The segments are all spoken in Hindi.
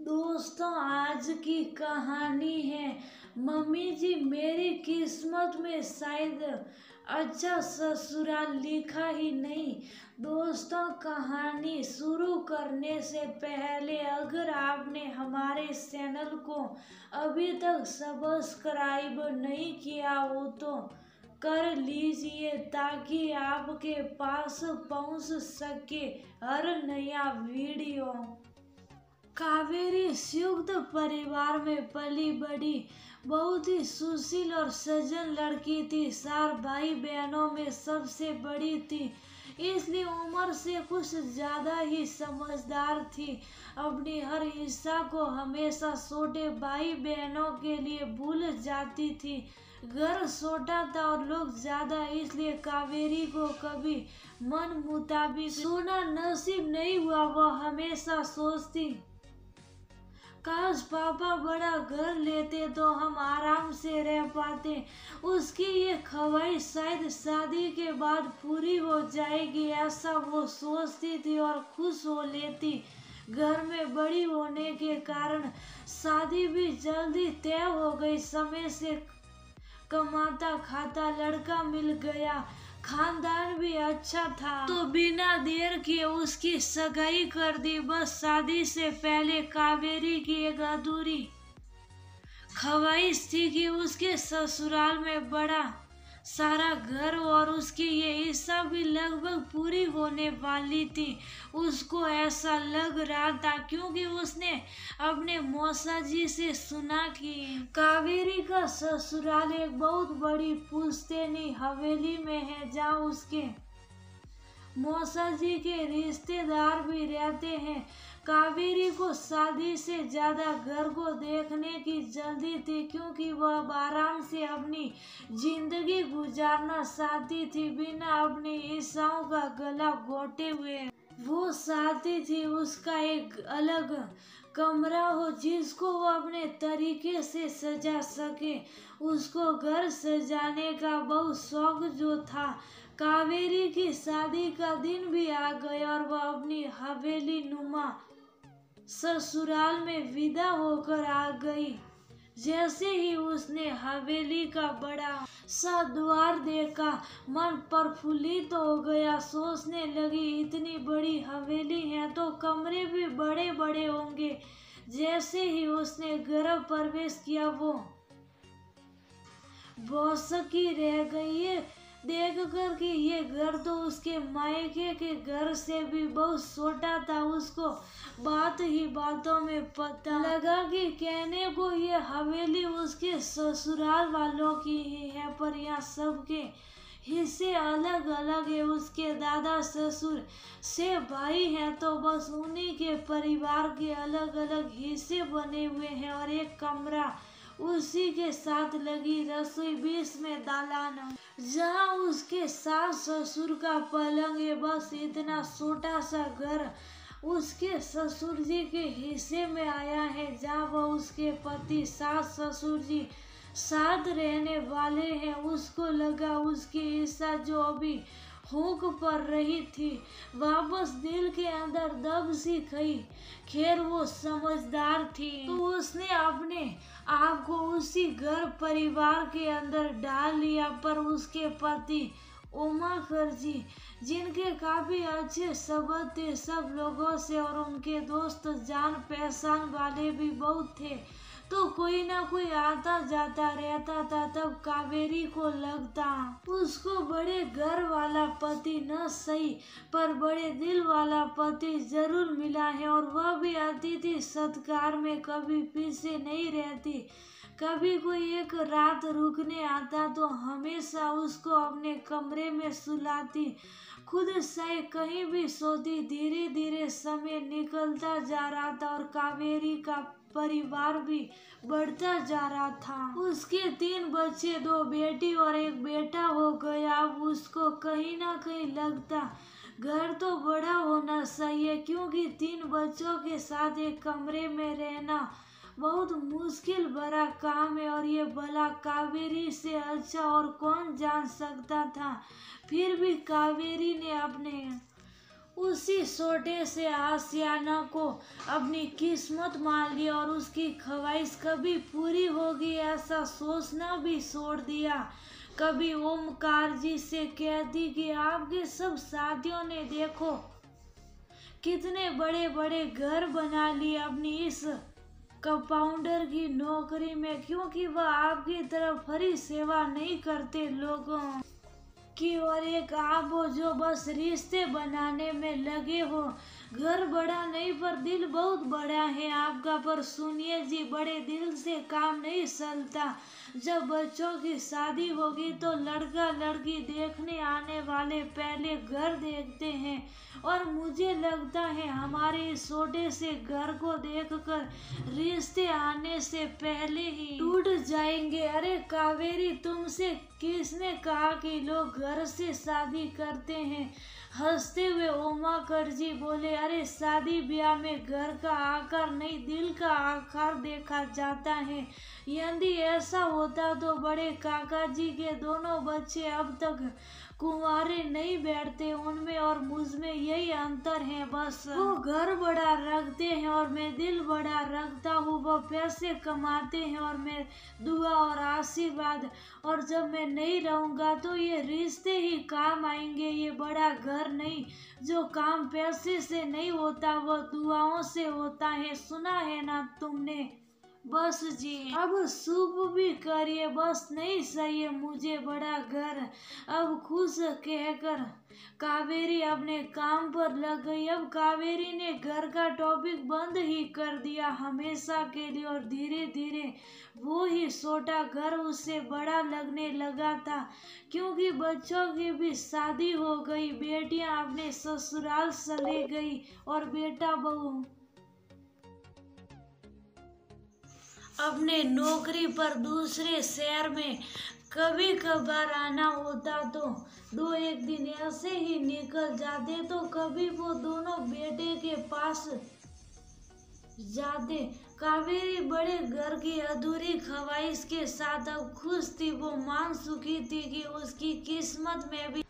दोस्तों, आज की कहानी है। मम्मी जी, मेरी किस्मत में शायद अच्छा ससुराल लिखा ही नहीं। दोस्तों, कहानी शुरू करने से पहले अगर आपने हमारे चैनल को अभी तक सब्सक्राइब नहीं किया हो तो कर लीजिए, ताकि आपके पास पहुंच सके हर नया वीडियो। कावेरी संयुक्त परिवार में पली बड़ी बहुत ही सुशील और सज्जन लड़की थी। 4 भाई बहनों में सबसे बड़ी थी, इसलिए उम्र से कुछ ज्यादा ही समझदार थी। अपनी हर इच्छा को हमेशा छोटे भाई बहनों के लिए भूल जाती थी। घर छोटा था और लोग ज्यादा, इसलिए कावेरी को कभी मन मुताबिक सोना नसीब नहीं हुआ। वह हमेशा सोचती, काश पापा बड़ा घर लेते तो हम आराम से रह पाते। उसकी ये ख्वाहिश शायद शादी के बाद पूरी हो जाएगी, ऐसा वो सोचती थी और खुश हो लेती। घर में बड़ी होने के कारण शादी भी जल्दी तय हो गई। समय से कमाता खाता लड़का मिल गया, खानदान भी अच्छा था, तो बिना देर किए उसकी सगाई कर दी। बस शादी से पहले कावेरी की एक अधूरी ख्वाहिश थी कि उसके ससुराल में बड़ा सारा घर, और उसकी ये इच्छा भी लगभग पूरी होने वाली थी। उसको ऐसा लग रहा था क्योंकि उसने अपने मौसा जी से सुना कि कावेरी का ससुराल एक बहुत बड़ी पुश्तैनी हवेली में है, जहाँ उसके मौसा जी के रिश्तेदार भी रहते हैं। कावेरी को शादी से ज्यादा घर को देखने की जल्दी थी, क्योंकि वह अब आराम से अपनी जिंदगी गुजारना चाहती थी, बिना अपनी इच्छाओं का गला घोटे हुए। वो चाहती थी उसका एक अलग कमरा हो, जिसको वो अपने तरीके से सजा सके। उसको घर सजाने का बहुत शौक जो था। कावेरी की शादी का दिन भी आ गया और वह अपनी हवेली नुमा ससुराल में विदा होकर आ गई। जैसे ही उसने हवेली का बड़ा सा द्वार देखा, मन प्रफुल्लित हो गया। सोचने लगी, इतनी बड़ी हवेली है तो कमरे भी बड़े बड़े होंगे। जैसे ही उसने घर प्रवेश किया, वो भौंचकी रह गई है देख कर कि ये घर तो उसके मायके के घर से भी बहुत छोटा था। उसको बात ही बातों में पता लगा कि कहने को ये हवेली उसके ससुराल वालों की ही है, पर यहाँ सबके हिस्से अलग अलग है। उसके दादा ससुर से भाई हैं तो बस उन्हीं के परिवार के अलग अलग हिस्से बने हुए हैं, और एक कमरा उसी के साथ लगी रसोई, बीच में दालान जहाँ उसके सास ससुर का पलंग है। बस इतना छोटा सा घर उसके ससुर जी के हिस्से में आया है, जहाँ वह उसके पति सास ससुर जी साथ रहने वाले हैं। उसको लगा उसकी इच्छा जो अभी फूंक पड़ रही थी, वापस दिल के अंदर दब सी गई। खैर, वो समझदार थी, तो उसने अपने आप को उसी घर परिवार के अंदर डाल लिया। पर उसके पति उमाकर जी, जिनके काफी अच्छे संबंध थे सब लोगों से, और उनके दोस्त जान पहचान वाले भी बहुत थे, तो कोई ना कोई आता जाता रहता था। तब कावेरी को लगता उसको बड़े घर वाला पति न सही, पर बड़े दिल वाला पति जरूर मिला है, और वह भी अतिथि सत्कार में कभी पीछे नहीं रहती। कभी कोई एक रात रुकने आता तो हमेशा उसको अपने कमरे में सुलाती, खुद से कहीं भी सोती। धीरे धीरे समय निकलता जा रहा था और कावेरी का परिवार भी बढ़ता जा रहा था। उसके 3 बच्चे, 2 बेटी और 1 बेटा हो गया। अब उसको कहीं ना कहीं लगता घर तो बड़ा होना चाहिए, क्योंकि 3 बच्चों के साथ एक कमरे में रहना बहुत मुश्किल भरा काम है, और ये भला कावेरी से अच्छा और कौन जान सकता था। फिर भी कावेरी ने अपने उसी छोटे से आशियाना को अपनी किस्मत मान लिया और उसकी ख्वाहिश कभी पूरी होगी ऐसा सोचना भी छोड़ दिया। कभी ओमकार जी से कहती कि आपके सब साथियों ने देखो कितने बड़े बड़े घर बना लिए अपनी इस कंपाउंडर की नौकरी में, क्योंकि वह आपकी तरफ फरी सेवा नहीं करते लोगों की, और एक आप हो जो बस रिश्ते बनाने में लगे हो। घर बड़ा नहीं पर दिल बहुत बड़ा है आपका। पर सुनिए जी, बड़े दिल से काम नहीं चलता। जब बच्चों की शादी होगी तो लड़का लड़की देखने आने वाले पहले घर देखते हैं, और मुझे लगता है हमारे इस छोटे से घर को देखकर रिश्ते आने से पहले ही टूट जाएंगे। अरे कावेरी, तुमसे किसने कहा कि लोग घर से शादी करते हैं? हंसते हुए उमाकर जी बोले, अरे शादी ब्याह में घर का आकार नहीं दिल का आकार देखा जाता है। यदि ऐसा होता तो बड़े काका जी के दोनों बच्चे अब तक कुंवारे नहीं बैठते। उनमें और मुझ में यही अंतर है बस। वो घर बड़ा रखते हैं और मैं दिल बड़ा रखता हूँ। वो पैसे कमाते हैं और मैं दुआ और आशीर्वाद। और जब मैं नहीं रहूँगा तो ये रिश्ते ही काम आएंगे, ये बड़ा घर नहीं। जो काम पैसे से नहीं होता वो दुआओं से होता है, सुना है ना तुमने? बस जी, अब शुभ भी करिए, बस नहीं चाहिए मुझे बड़ा घर। अब खुश कहकर कावेरी अपने काम पर लग गई। अब कावेरी ने घर का टॉपिक बंद ही कर दिया हमेशा के लिए, और धीरे धीरे वो ही छोटा घर उससे बड़ा लगने लगा था, क्योंकि बच्चों की भी शादी हो गई, बेटियां अपने ससुराल चले गई और बेटा बहू अपने नौकरी पर दूसरे शहर में। कभी कभार आना होता तो 2-1 दिन ऐसे ही निकल जाते, तो कभी वो दोनों बेटे के पास जाते। कावेरी बड़े घर की अधूरी ख्वाहिश के साथ अब खुश थी। वो मान चुकी थी कि उसकी किस्मत में भी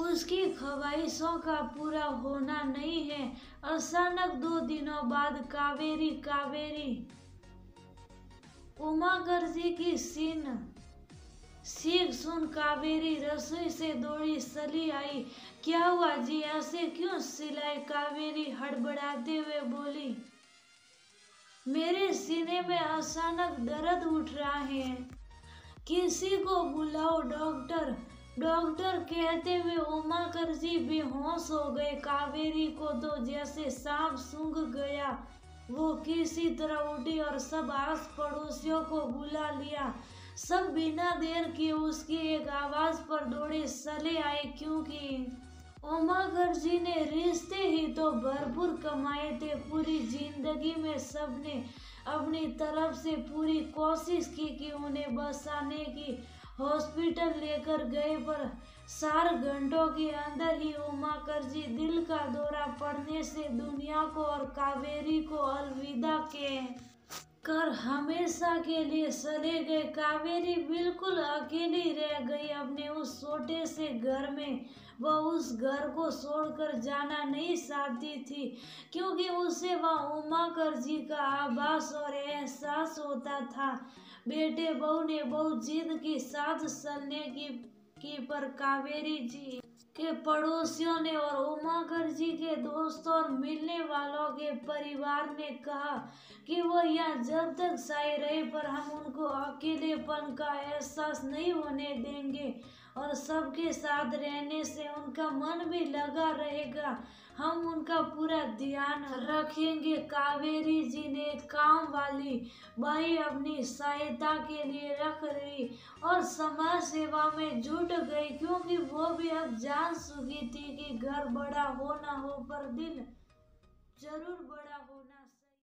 उसकी ख्वाहिशों का पूरा होना नहीं है। अचानक 2 दिनों बाद कावेरी उमाकर जी की सीख सुन कावेरी रसोई से दौड़ी चली आई। क्या हुआ जी, ऐसे क्यों चिल्लाई? कावेरी हड़बड़ाते हुए बोली, मेरे सीने में अचानक दर्द उठ रहा है, किसी को बुलाओ डॉक्टर। डॉक्टर कहते हुए उमाकर जी बेहोश हो गए। कावेरी को तो जैसे सांप सूंघ गया। वो किसी तरह उठी और सब आस पड़ोसियों को बुला लिया। सब बिना देर किए उसकी एक आवाज पर दौड़े चले आए, क्योंकि उमाकर जी ने रिश्ते ही तो भरपूर कमाए थे। पूरी जिंदगी में सबने अपनी तरफ से पूरी कोशिश की कि उन्हें बचाने की। हॉस्पिटल लेकर गए पर 4 घंटों के अंदर ही उमाकर जी दिल का दौरा पड़ने से दुनिया को और कावेरी को अलविदा कर हमेशा के लिए चले गए। कावेरी बिल्कुल अकेली रह गई अपने उस छोटे से घर में। वह उस घर को छोड़कर जाना नहीं चाहती थी, क्योंकि उसे वह उमाकर जी का आभास और एहसास होता था। बेटे बहू ने बहुत जिद की साथ चलने की पर कावेरी जी के पड़ोसियों ने और उमाकर जी के दोस्तों और मिलने वालों के परिवार ने कहा कि वो यहाँ जब तक चाहे रहे, पर हम उनको अकेलेपन का एहसास नहीं होने देंगे और सबके साथ रहने से उनका मन भी लगा रहेगा। हम उनका पूरा ध्यान रखेंगे। कावेरी जी ने काम वाली बाई अपनी सहायता के लिए रख रही और समाज सेवा में जुट गई, क्योंकि वो भी अब जान चुकी थी कि घर बड़ा हो ना हो पर दिल जरूर बड़ा होना